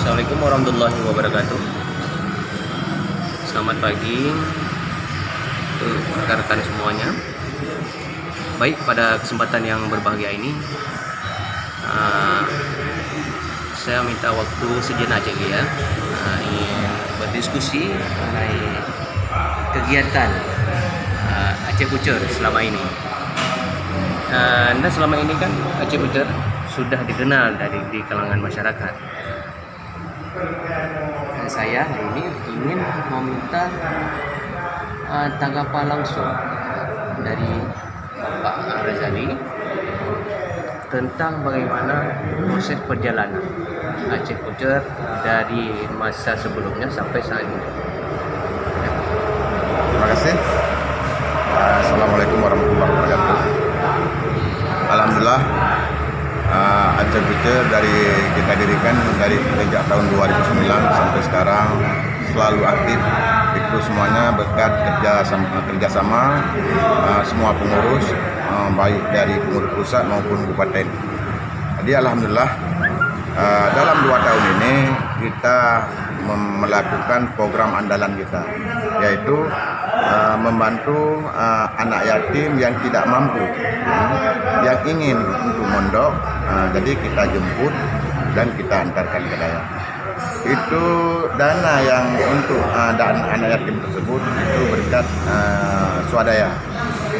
Assalamualaikum warahmatullahi wabarakatuh. Selamat pagi untuk rekan-rekan semuanya. Baik, pada kesempatan yang berbahagia ini saya minta waktu sejenak aja ya, ingin berdiskusi mengenai kegiatan Aceh Pucur selama ini. Dan selama ini kan Aceh Pucur sudah dikenal di kalangan masyarakat. Dan saya hari ini ingin meminta tanggapan langsung dari Pak Razali tentang bagaimana proses perjalanan Aceh Pucur dari masa sebelumnya sampai saat ini. Terima kasih. Assalamualaikum warahmatullahi wabarakatuh. Alhamdulillah, Aceh Pucur dari kita dirikan dari sejak tahun 2009 sampai sekarang selalu aktif. Itu semuanya berkat kerjasama semua pengurus, baik dari pengurus pusat maupun kabupaten. Jadi alhamdulillah dalam 2 tahun ini kita melakukan program andalan kita, yaitu membantu anak yatim yang tidak mampu, yang ingin untuk mondok. Jadi kita jemput dan kita antarkan ke daerah. Itu dana yang untuk anak yatim tersebut itu berkat swadaya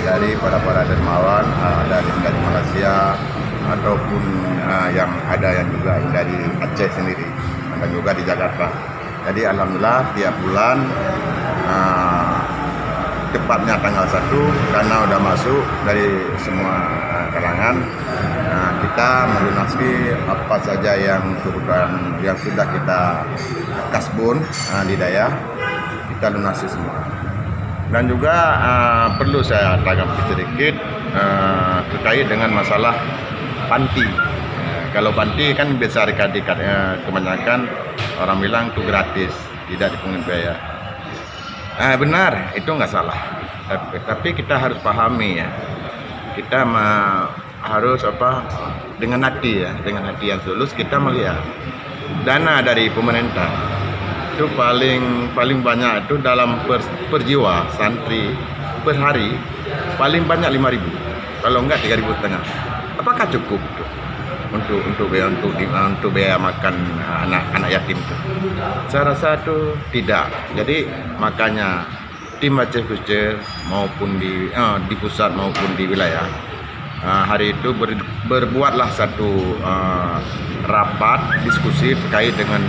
dari para dermawan dari Malaysia ataupun yang ada yang juga dari Aceh sendiri dan juga di Jakarta. Jadi alhamdulillah tiap bulan tepatnya tanggal 1 karena udah masuk dari semua kalangan, kita melunasi apa saja yang kebutuhan yang sudah kita kasbon di daerah, kita lunasi semua. Dan juga perlu saya tanggapi sedikit terkait dengan masalah panti. Kalau panti kan besar dekat-dekatnya, kebanyakan orang bilang itu gratis, tidak dipungut biaya. Benar, itu nggak salah. Tapi kita harus pahami ya, kita harus dengan hati ya, dengan hati yang tulus kita melihat dana dari pemerintah itu paling banyak itu dalam per jiwa santri per hari paling banyak 5.000, kalau enggak 3.500. Apakah cukup itu untuk biaya makan anak yatim itu? Saya rasa itu tidak. Jadi makanya tim Aceh Pucur maupun di pusat maupun di wilayah hari itu berbuatlah satu rapat diskusi terkait dengan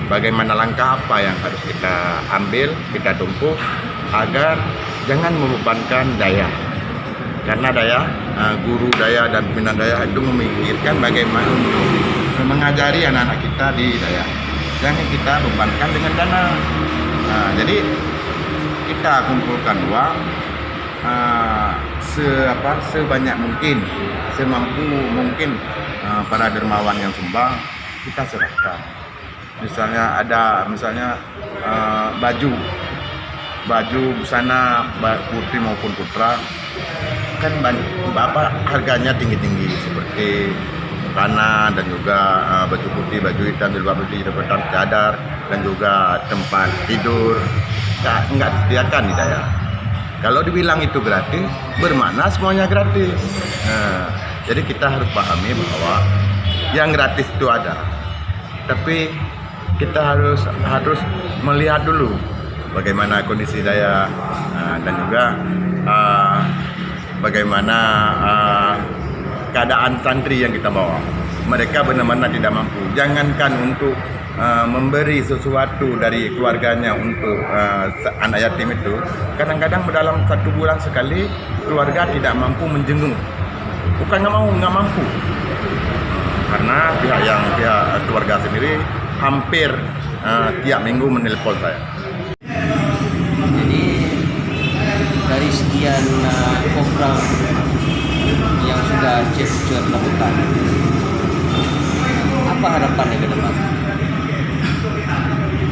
bagaimana langkah apa yang harus kita ambil, kita tempuh agar jangan membebankan daya. Karena daya, guru daya dan pimpinan daya itu memikirkan bagaimana untuk mengajari anak-anak kita di daya. Jangan kita bebankan dengan dana. Jadi kita kumpulkan uang sebanyak mungkin, semampu mungkin para dermawan yang sumbang kita serahkan. Misalnya ada baju busana putri maupun putra kan harganya tinggi seperti makanan dan juga baju putih, baju hitam, jilbab putih, cadar dan juga tempat tidur nggak disediakan di daerah. Kalau dibilang itu gratis, bermakna semuanya gratis. Jadi kita harus pahami bahwa yang gratis itu ada, tapi kita harus melihat dulu bagaimana kondisi daya dan juga bagaimana keadaan santri yang kita bawa. Mereka benar-benar tidak mampu. Jangankan untuk memberi sesuatu dari keluarganya untuk anak yatim itu, kadang-kadang dalam 1 bulan sekali keluarga tidak mampu menjenguk. Bukan nggak mampu, karena pihak keluarga sendiri hampir tiap minggu menelpon saya. Jadi dari sekian program yang sudah Aceh Pucur lakukan, apa harapannya ke depan?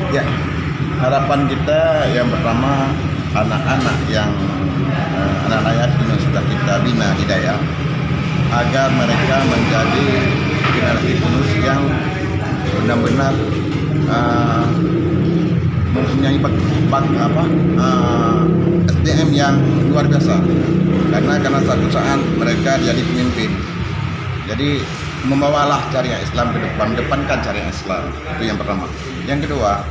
Ya, harapan kita yang pertama anak-anak yatim yang sudah kita bina di daerah agar mereka menjadi generasi penerus yang benar-benar mempunyai SDM yang luar biasa, karena satu saat mereka jadi pemimpin, jadi membawalah syariat Islam ke depankan syariat Islam. Itu yang pertama. Yang kedua,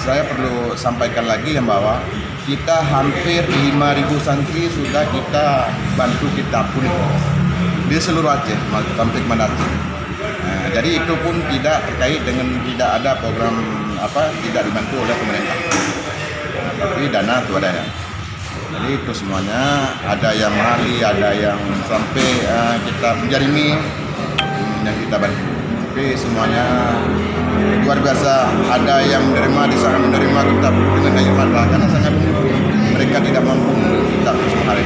saya perlu sampaikan lagi yang bahwa kita hampir 5.000 santri sudah kita bantu, kita pun di seluruh Aceh sampai ke Manado. Jadi itu pun tidak terkait dengan tidak ada program tidak dibantu oleh pemerintah, tapi dana itu ada ya. Jadi itu semuanya, ada yang mali, ada yang sampai kita menjarimi yang kita bantu. Tapi semuanya luar biasa. Ada yang menerima, di sana menerima kita dengan air mata karena sangat mereka tidak mampu kita semua hari.